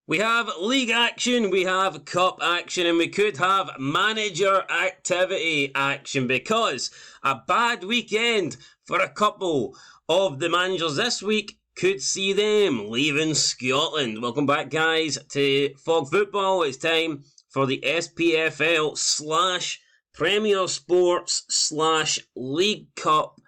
We have league action, we have cup action, and we could have manager activity action because a bad weekend for a couple of the managers this week could see them leaving Scotland. Welcome back, guys, to Fog Football. It's time for the Spfl / Premier Sports / League Cup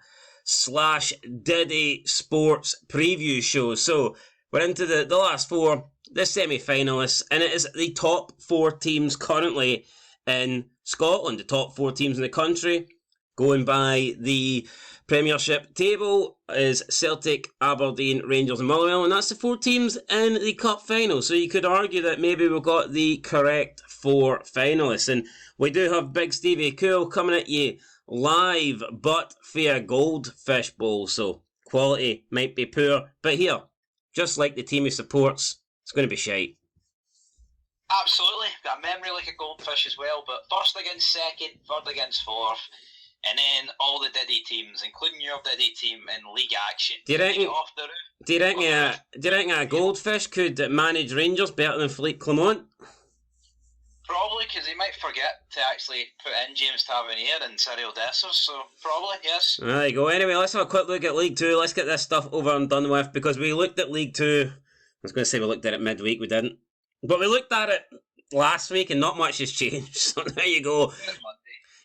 / Diddy Sports preview show. So we're into the last four, the semi-finalists, and it is the top four teams currently in Scotland, the top four teams in the country. Going by the Premiership table is Celtic, Aberdeen, Rangers and Motherwell, and that's the four teams in the cup final. So you could argue that maybe we've got the correct four finalists. And we do have Big Stevie Cool coming at you live, but via Goldfish Bowl, so quality might be poor. But here, just like the team he supports, it's going to be shite. Absolutely. Got a memory like a goldfish as well, but first against second, third against fourth, and then all the Diddy teams, including your Diddy team in league action. Do you reckon a goldfish could manage Rangers better than Clement? Probably, because he might forget to actually put in James Tavernier and Cyril Dessers, so probably, yes. There you go. Anyway, let's have a quick look at League 2. Let's get this stuff over and done with, because we looked at League 2. I was going to say we looked at it midweek, we didn't. But we looked at it last week and not much has changed, so there you go.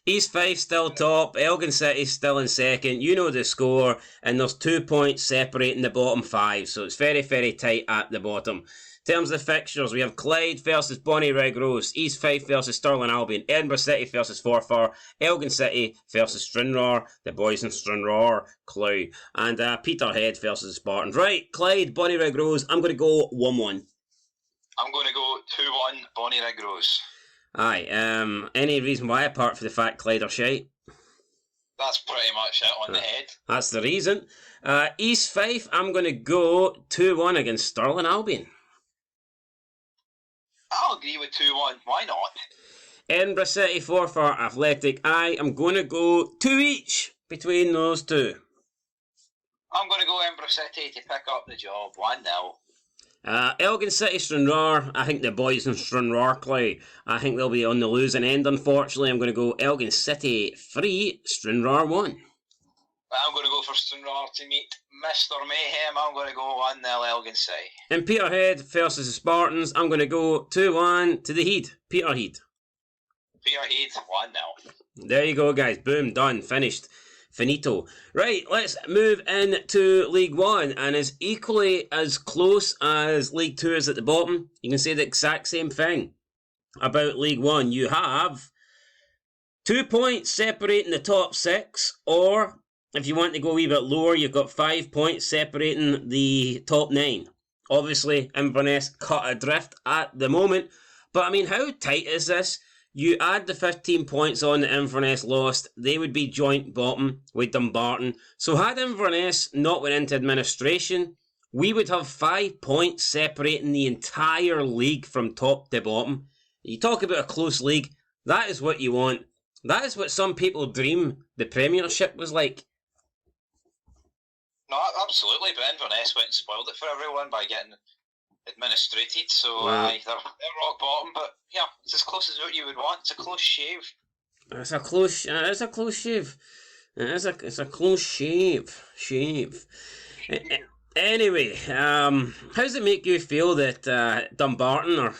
East Fife still top, Elgin City still in second, you know the score, and there's 2 points separating the bottom five, so it's very, very tight at the bottom. In terms of the fixtures, we have Clyde versus Bonnyrigg Rose, East Fife versus Stirling Albion, Edinburgh City versus Forfar, Elgin City versus Stranraer, the boys in Stranraer, Clough, and Peterhead versus Spartans. Right, Clyde, Bonnyrigg Rose, I'm going to go 1-1. I'm going to go 2-1 Bonnyrigg Rose. Aye, any reason why apart from the fact Clyde are shite? That's pretty much it on the head. That's the reason. East Fife, I'm going to go 2-1 against Stirling Albion. I'll agree with 2-1. Why not? Edinburgh City, Forfar, Athletic. I am going to go 2 each between those two. I'm going to go Edinburgh City to pick up the job. 1-0. Elgin City, Stranraer. I think the boys in Stranraer, Clay, I think they'll be on the losing end, unfortunately. I'm going to go Elgin City 3, Stranraer 1. I'm going to go for Stranraer to meet Mr. Mayhem. I'm going to go 1-0 Elgin City. And Peterhead versus the Spartans, I'm going to go 2-1 to the Heed. Peterhead. Peterhead 1-0. There you go, guys. Boom, done, finished. Finito. Right, let's move into League 1, and as equally as close as League 2 is at the bottom, you can say the exact same thing about League 1. You have 2 points separating the top 6, or if you want to go a wee bit lower, you've got 5 points separating the top 9. Obviously, Inverness cut adrift at the moment, but I mean, how tight is this? You add the 15 points on that Inverness lost, they would be joint bottom with Dumbarton. So had Inverness not went into administration, we would have 5 points separating the entire league from top to bottom. You talk about a close league, that is what you want. That is what some people dream the Premiership was like. No, absolutely, but Inverness went and spoiled it for everyone by getting administrated, so they're rock bottom, but yeah, it's as close as what you would want. It's a close shave. It's a close shave. It's a close shave. Anyway, how does it make you feel that Dumbarton are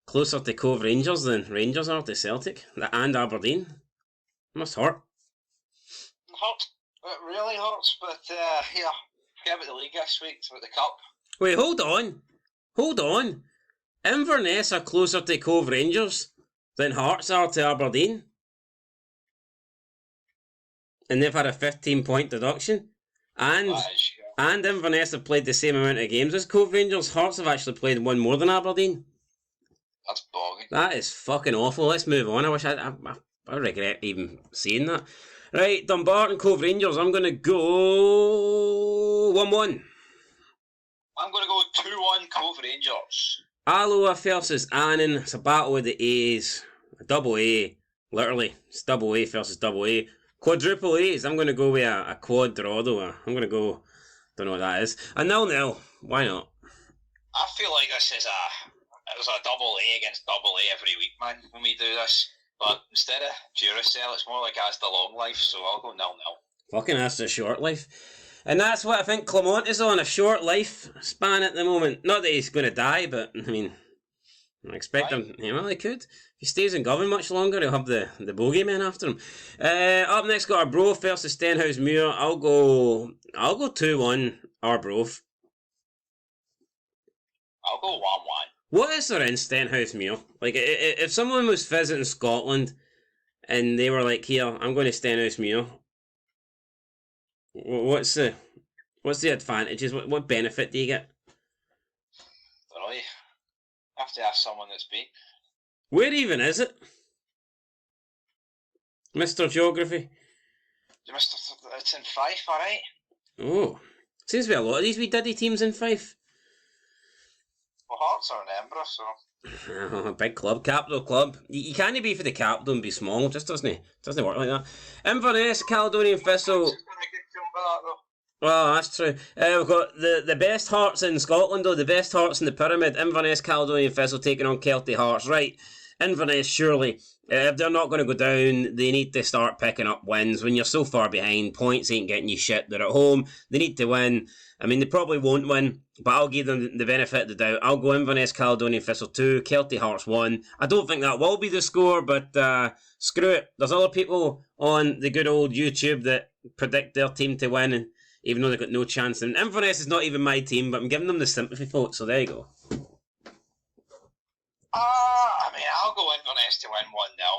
closer to Cove Rangers than Rangers are to Celtic and Aberdeen? It must hurt. It hurts. It really hurts, but yeah, forget about the league this week. It's about the cup. Wait, hold on. Inverness are closer to Cove Rangers than Hearts are to Aberdeen. And they've had a 15-point deduction. And Inverness have played the same amount of games as Cove Rangers. Hearts have actually played one more than Aberdeen. That's bogging. That is fucking awful. Let's move on. I wish I regret even saying that. Right, Dumbarton, Cove Rangers. I'm going to go 1-1. I'm going to go 2-1 Cove Rangers. Alloa versus Annan. It's a battle with the A's. A double A. Literally. It's double A versus double A. Quadruple A's. I'm going to go with a quad draw though. I'm going to go... Don't know what that is. A 0-0. Why not? I feel like this is There's a double A against double A every week, man, when we do this. But instead of Duracell, it's more like that's the long life, so I'll go 0-0. Fucking that's the short life. And that's what I think Clement is on, a short life span at the moment. Not that he's going to die, but, I mean, I expect him, he could. If he stays in govern much longer, he'll have the bogeyman after him. Up next, got Arbroath versus Stenhouse Muir. I'll go 2-1 Arbroath. I'll go 1-1. What is there in Stenhouse Muir? Like, if someone was visiting Scotland and they were like, here, I'm going to Stenhouse Muir, what's the advantages? What benefit do you get? Don't know. You have to ask someone that's been. Where even is it? Mr. Geography? It's in Fife, alright? Oh. Seems to be a lot of these wee diddy teams in Fife. Well, Hearts are in Edinburgh, so... A big club, capital club. You can't be for the capital and be small, it just doesn't work like that. Inverness, Caledonian Thistle. Well, that's true. We've got the best Hearts in Scotland, though, the best Hearts in the pyramid. Inverness, Caledonian Thistle taking on Celtic Hearts. Right, Inverness, surely. If they're not going to go down, they need to start picking up wins. When you're so far behind, points ain't getting you shit. They're at home. They need to win. I mean, they probably won't win, but I'll give them the benefit of the doubt. I'll go Inverness, Caledonian Thistle 2, Celtic Hearts 1. I don't think that will be the score, but screw it. There's other people on the good old YouTube that predict their team to win, and even though they've got no chance. And Inverness is not even my team, but I'm giving them the sympathy vote, so there you go. I mean, I'll go Inverness to win 1-0.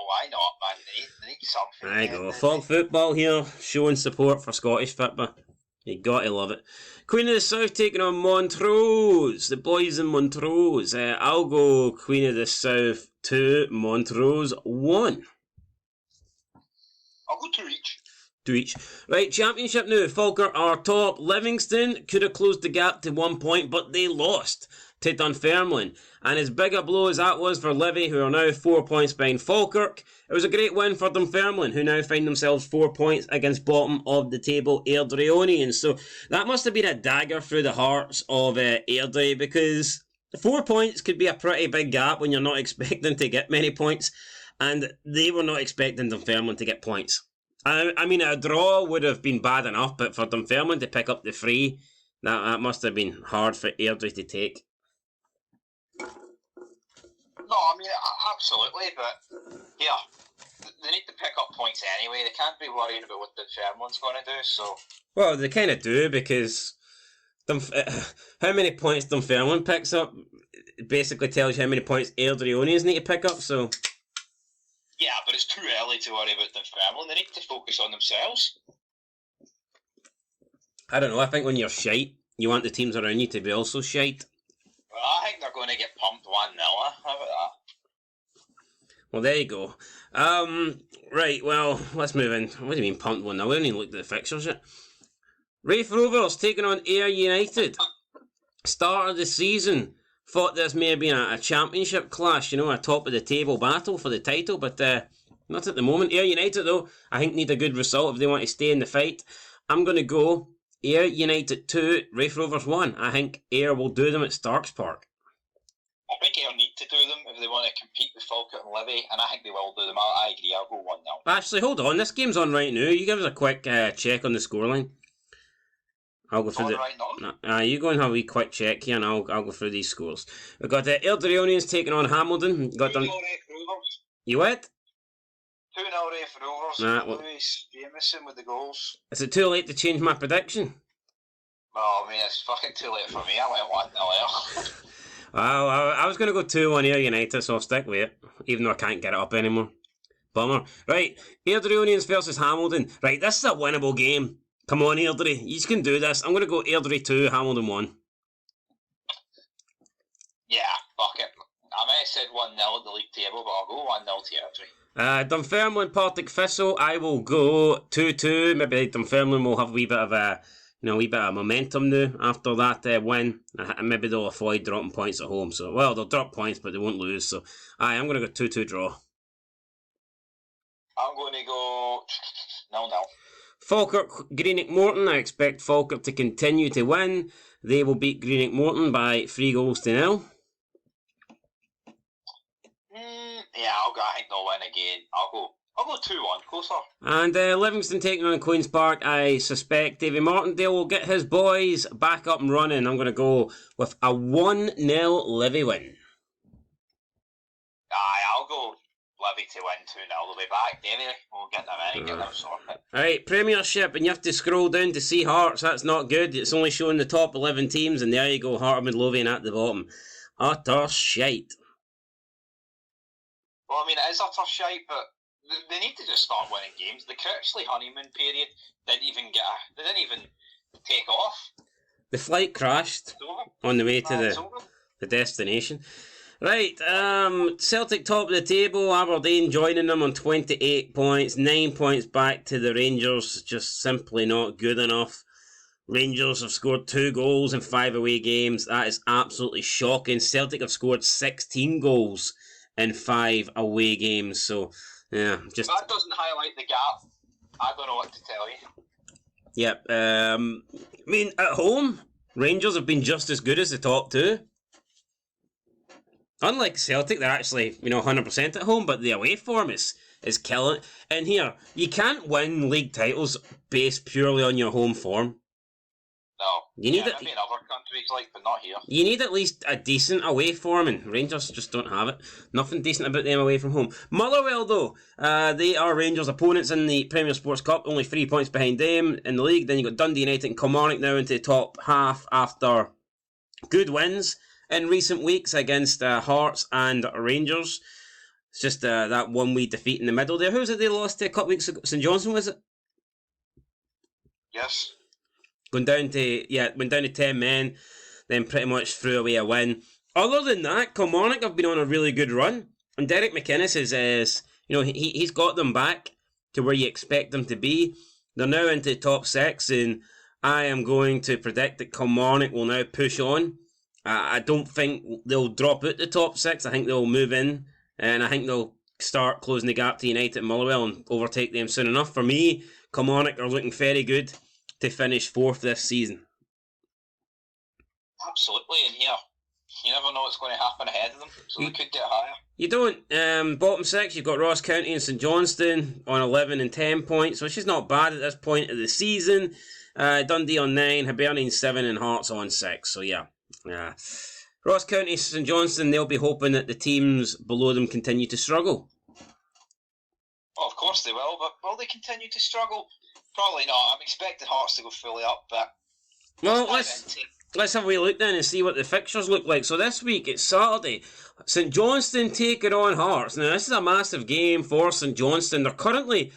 Why not, man? They need something. There you go. Fog football here, showing support for Scottish football. You gotta love it. Queen of the South taking on Montrose. The boys in Montrose. I'll go Queen of the South 2, Montrose 1. I'll go 2 each. 2 each. Right, Championship now. Falkirk are top. Livingston could have closed the gap to 1 point, but they lost to Dunfermline. And as big a blow as that was for Livy, who are now 4 points behind Falkirk, it was a great win for Dunfermline, who now find themselves 4 points against bottom of the table Airdrieonians. So that must have been a dagger through the hearts of Airdrie, because 4 points could be a pretty big gap when you're not expecting to get many points, and they were not expecting Dunfermline to get points. I mean, a draw would have been bad enough, but for Dunfermline to pick up the 3, that must have been hard for Airdrie to take. No, I mean, absolutely, but yeah, they need to pick up points anyway. They can't be worrying about what Dunfermline's going to do, so... Well, they kind of do, because how many points Dunfermline picks up basically tells you how many points Airdrieonians need to pick up, so... Yeah, but it's too early to worry about Dunfermline. They need to focus on themselves. I don't know, I think when you're shite, you want the teams around you to be also shite. Well, I think they're going to get pumped 1-0. How about that? Well, there you go. Right, well, let's move in. What do you mean pumped 1-0? We haven't even looked at the fixtures yet. Raith Rovers taking on Ayr United. Start of the season. Thought this may have been a championship clash, a top of the table battle for the title, but not at the moment. Ayr United, though, I think need a good result if they want to stay in the fight. I'm going to go Ayr United 2, Raith Rovers 1. I think Ayr will do them at Starks Park. I think Ayr need to do them if they want to compete with Falkirk and Livy, and I think they will do them. I agree, I'll go 1-0. Actually, hold on, this game's on right now. You give us a quick check on the scoreline. I'll go through you go and have a wee quick check here, and I'll go through these scores. We've got Airdrieonians taking on Hamilton. Got them. You what? 2-0 Raith Rovers. Louis Jameson with the goals. Is it too late to change my prediction? Oh, I mean, it's fucking too late for me. I went 1-0. Well, I was going to go 2-1 Ayr United, so I'll stick with it, even though I can't get it up anymore. Bummer. Right, Airdrieonians versus Hamilton. Right, this is a winnable game. Come on, Airdrie. You can do this. I'm going to go Airdrie 2, Hamilton 1. Yeah, fuck it. I might have said 1-0 at the league table, but I'll go 1-0 to Airdrie. Dunfermline, Partick Thistle. I will go 2-2. Maybe Dunfermline will have a wee bit of momentum now after that win. Maybe they'll avoid dropping points at home. So, well, they'll drop points, but they won't lose. So, I'm going to go 2-2 draw. I'm going to go 0-0. Falkirk, Greenock Morton. I expect Falkirk to continue to win. They will beat Greenock Morton by 3-0. I think they'll win again. I'll go 2-1, closer. And Livingston taking on Queen's Park. I suspect Davy Martindale will get his boys back up and running. I'm going to go with a 1-0 Livy win. Aye, I'll go Livy to win 2-0. They'll be back anyway. We'll get them in and get them sorted. Alright, Premiership, and you have to scroll down to see Hearts. That's not good. It's only showing the top 11 teams, and there you go, Heart of Midlothian at the bottom. Utter shite. Well, I mean, it is utter shite, but they need to just start winning games. The Kirchley honeymoon period didn't even take off. The flight crashed on the way to the destination. Right, Celtic top of the table, Aberdeen joining them on 28 points, 9 points back to the Rangers, just simply not good enough. Rangers have scored 2 goals in 5 away games, that is absolutely shocking. Celtic have scored 16 goals in 5 away games, so yeah, just... That doesn't highlight the gap, I don't know what to tell you. Yep, I mean, at home, Rangers have been just as good as the top 2. Unlike Celtic, they're actually, 100% at home, but the away form is killing. And here, you can't win league titles based purely on your home form. No. Maybe in other countries, but not here. You need at least a decent away form, and Rangers just don't have it. Nothing decent about them away from home. Motherwell, though, they are Rangers' opponents in the Premier Sports Cup, only 3 points behind them in the league. Then you've got Dundee United and Kilmarnock now into the top half after good wins in recent weeks against Hearts and Rangers. It's just that 1 wee defeat in the middle there. Who's it they lost to a couple weeks ago? St Johnstone, was it? Yes. Went down to 10 men, then pretty much threw away a win. Other than that, Kilmarnock have been on a really good run. And Derek McInnes is he's got them back to where you expect them to be. They're now into the top 6, and I am going to predict that Kilmarnock will now push on. I don't think they'll drop out the top 6. I think they'll move in, and I think they'll start closing the gap to United and Motherwell and overtake them soon enough. For me, Kilmarnock are looking very good to finish 4th this season. Absolutely, and here, you never know what's going to happen ahead of them, so they could get higher. You don't. Bottom 6, you've got Ross County and St Johnstone on 11 and 10 points, which is not bad at this point of the season. Dundee on 9, Hibernian 7, and Hearts on 6, so yeah. Ross County, St Johnstone, they'll be hoping that the teams below them continue to struggle. Well, of course they will, but will they continue to struggle? Probably not. I'm expecting Hearts to go fully up, but... Well, let's have a wee look then and see what the fixtures look like. So this week, it's Saturday. St Johnstone taking on Hearts. Now, this is a massive game for St Johnstone. They're currently...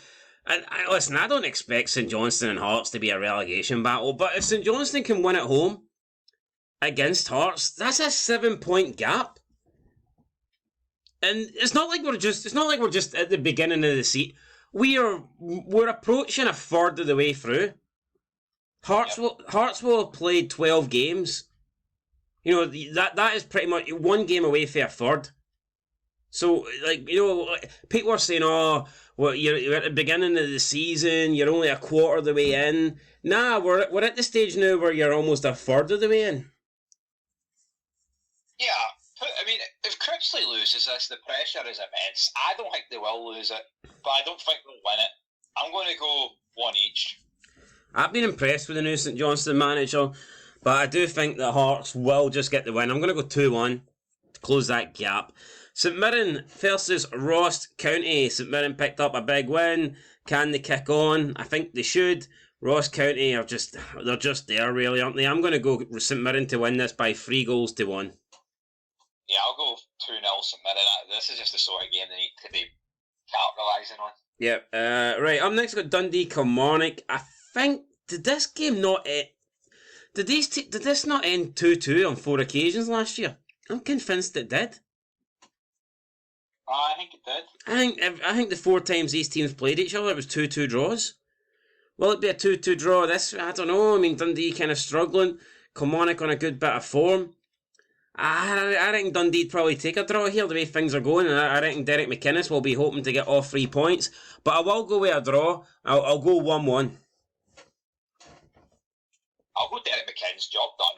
listen, I don't expect St Johnstone and Hearts to be a relegation battle, but if St Johnstone can win at home against Hearts, that's a 7-point gap. And it's not like we're just at the beginning of the seat. We're approaching a third of the way through. Hearts will have played 12 games. That is pretty much 1 game away from a third. So, people are saying, you're at the beginning of the season, you're only a quarter of the way in. Nah, we're at the stage now where you're almost a third of the way in. Yeah, I mean, if Critchley loses this, the pressure is immense. I don't think they will lose it, but I don't think they'll win it. I'm going to go 1 each. I've been impressed with the new St Johnstone manager, but I do think that Hearts will just get the win. I'm going to go 2-1 to close that gap. St Mirren versus Ross County. St Mirren picked up a big win. Can they kick on? I think they should. Ross County they're just there, really, aren't they? I'm going to go St Mirren to win this by 3-1. Yeah, I'll go 2-0 St Mirren. This is just the sort of game they need to be capitalising on. Yep. Right, up next, I've got Dundee Kilmarnock. I think, did this game not end? Did this not end 2-2 on 4 occasions last year? I'm convinced it did. I think it did. I think the 4 times these teams played each other, it was 2-2 draws. Will it be a 2-2 draw? I don't know. I mean, Dundee kind of struggling. Kilmarnock on a good bit of form. I reckon Dundee'd probably take a draw here, the way things are going, and I reckon Derek McInnes will be hoping to get all 3 points. But I will go with a draw. I'll go 1-1. I'll go Derek McInnes, job done,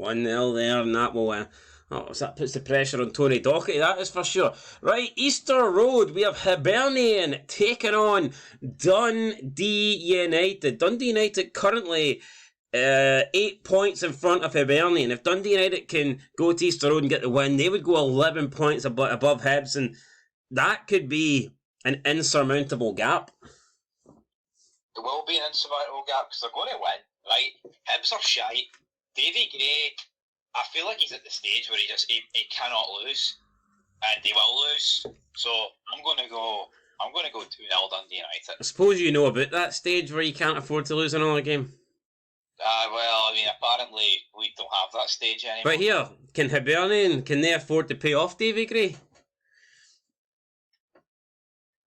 1-0. 1-0 there, and that will Oh, so that puts the pressure on Tony Docherty, that is for sure. Right, Easter Road, we have Hibernian taking on Dundee United. Dundee United currently 8 points in front of Hibernian. If Dundee United can go to Easter Road and get the win, they would go 11 points above Hibs, and that could be an insurmountable gap. There will be an insurmountable gap because they're going to win, right? Hibs are shite. Davy Gray, I feel like he's at the stage where he cannot lose, and he will lose. So I'm going to go 2-0 Dundee United. I suppose you know about that stage where you can't afford to lose another game. Well, I mean, apparently we don't have that stage anymore. But here, can Hibernian, can they afford to pay off Davy Gray?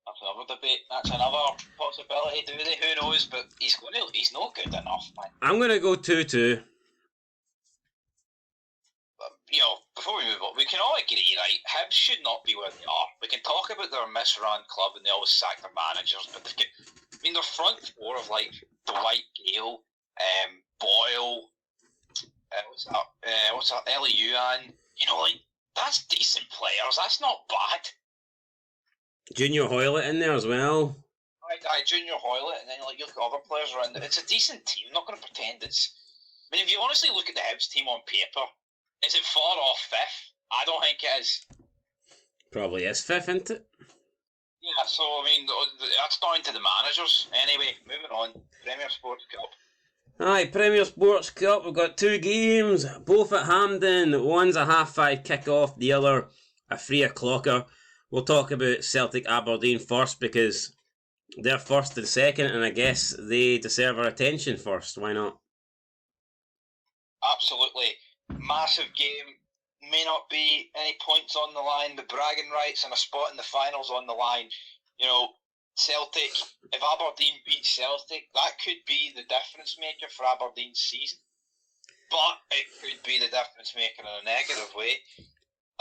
That's another debate. That's another possibility. Do they? Who knows? But he's not good enough, man. I'm going to go 2-2. Before we move on, we can all agree, right? Hibs should not be where they are. We can talk about their misrun club and they always sack their managers, but their front four of like Dwight Gale, Boyle, what's that? Ellie Yuan. That's decent players. That's not bad. Junior Hoylett in there as well. Junior Hoylett, and then you look at other players around there. It's a decent team. I'm not going to pretend it's. I mean, if you honestly look at the Hibs team on paper, is it far off fifth? I don't think it is. Probably is fifth, isn't it? Yeah, so I mean, that's down to the managers. Anyway, moving on. Premier Sports Cup. Aye, Premier Sports Cup. We've got 2 games, both at Hampden. One's a 5:30 kick-off, the other a 3:00. We'll talk about Celtic Aberdeen first because they're first and second, and I guess they deserve our attention first. Why not? Absolutely. Massive game. May not be any points on the line, but bragging rights and a spot in the finals on the line. Celtic, if Aberdeen beat Celtic, that could be the difference maker for Aberdeen's season. But it could be the difference maker in a negative way.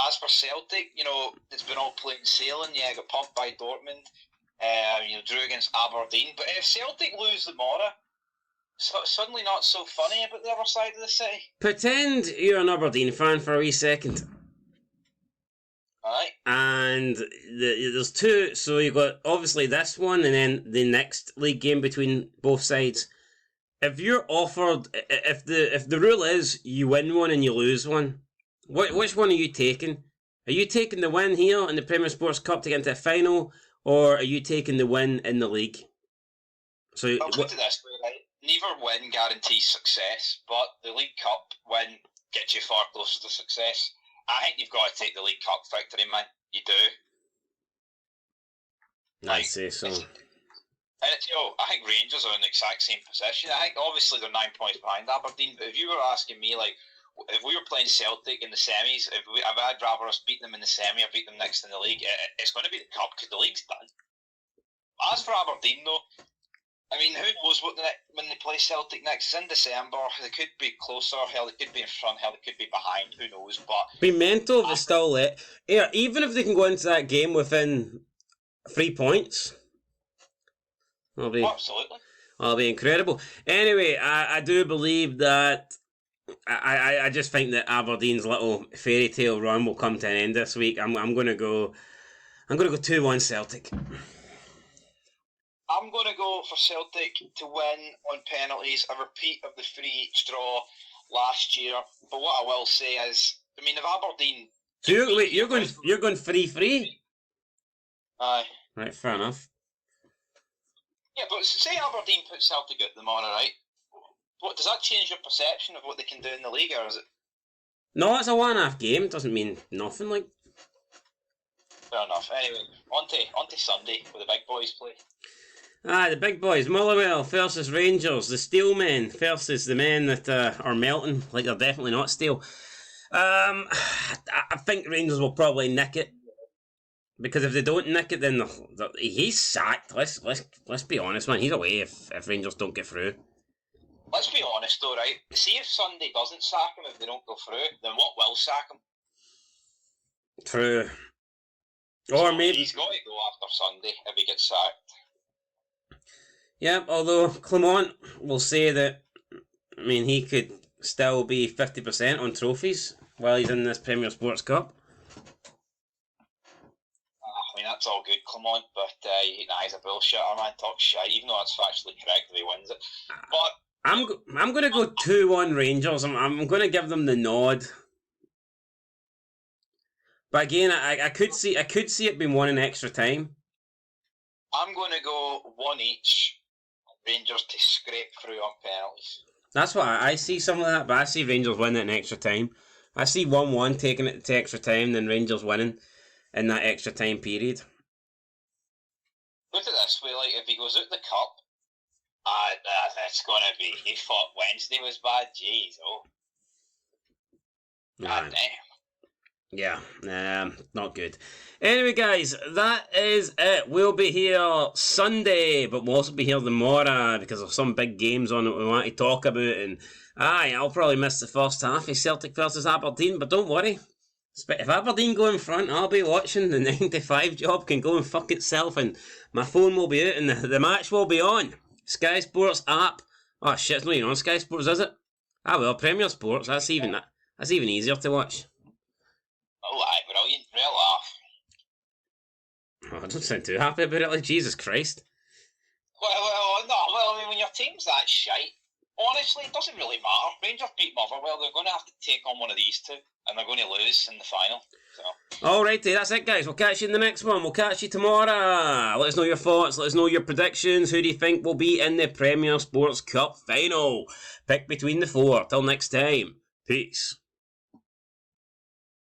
As for Celtic, it's been all plain sailing. Yeah, got pumped by Dortmund. Drew against Aberdeen. But if Celtic lose tomorrow, suddenly not so funny about the other side of the city. Pretend you're an Aberdeen fan for a wee second. Alright. And there's 2, so you've got obviously this one and then the next league game between both sides. If you're offered, if the rule is you win one and you lose one, which one are you taking? Are you taking the win here in the Premier Sports Cup to get into a final, or are you taking the win in the league? So I'll put it this way, right? Neither win guarantees success, but the League Cup win gets you far closer to success. I think you've got to take the League Cup victory, man. You do. I'd say so. And I think Rangers are in the exact same position. I think obviously they're 9 points behind Aberdeen, but if you were asking me, like, if we were playing Celtic in the semis, if I'd rather us beat them in the semi or beat them next in the league, it's going to be the Cup because the league's done. As for Aberdeen, though, I mean, who knows when they play Celtic next? It's in December. They could be closer. Hell, they could be in front. Hell, they could be behind. Who knows? But be mental if they still let. Yeah, even if they can go into that game within 3 points, absolutely. That'll be incredible. Anyway, I do believe that. I just think that Aberdeen's little fairy tale run will come to an end this week. I'm going to go 2-1 Celtic. I'm going to go for Celtic to win on penalties, a repeat of the 3-each draw last year. But what I will say is, I mean, if Aberdeen... So you're going 3-3? Aye. Right, fair enough. Yeah, but say Aberdeen put Celtic out tomorrow, right? What does that change your perception of what they can do in the league, or is it? No, it's a 1.5 game. It doesn't mean nothing. Like. Fair enough. Anyway, on to Sunday where the big boys play. The big boys, Motherwell versus Rangers, the steel men versus the men that are melting like they're definitely not steel. I think Rangers will probably nick it, because if they don't nick it, then he's sacked. Let's be honest, man. He's away if Rangers don't get through. Let's be honest though, right? See if Sunday doesn't sack him, if they don't go through, then what will sack him? True. Or so maybe he's got to go after Sunday if he gets sacked. Yeah, although Clement will say that, I mean, he could still be 50% on trophies while he's in this Premier Sports Cup. I mean, that's all good, Clement, but he's a bullshitter, man. Talk shit, even though that's factually correct that he wins it. But I'm going to go 2-1 Rangers. I'm going to give them the nod. But again, I could see it being won in extra time. I'm going to go 1 each. Rangers to scrape through on penalties. That's what I see, something like that. But I see Rangers winning it in extra time. I see 1-1 taking it to extra time, then Rangers winning in that extra time period. Look at it this way, like, if he goes out the cup, it's going to be, he thought Wednesday was bad, jeez, God damn. Yeah, not good. Anyway, guys, that is it. We'll be here Sunday, but we'll also be here tomorrow because of some big games on that we want to talk about. And I'll probably miss the first half of Celtic versus Aberdeen, but don't worry. If Aberdeen go in front, I'll be watching. The 9-5 job can go and fuck itself, and my phone will be out, and the match will be on. Sky Sports app. Oh shit, it's not even on Sky Sports, is it? Ah well, Premier Sports. That's even easier to watch. Oh, aye, brilliant. Real laugh. Oh, I don't sound too happy about it, like Jesus Christ. Well, I mean, when your team's that shite, honestly, it doesn't really matter. Rangers beat Motherwell, they're going to have to take on one of these two, and they're going to lose in the final. So. Alrighty, that's it, guys. We'll catch you in the next one. We'll catch you tomorrow. Let us know your thoughts. Let us know your predictions. Who do you think will be in the Premier Sports Cup final? Pick between the four. Till next time. Peace.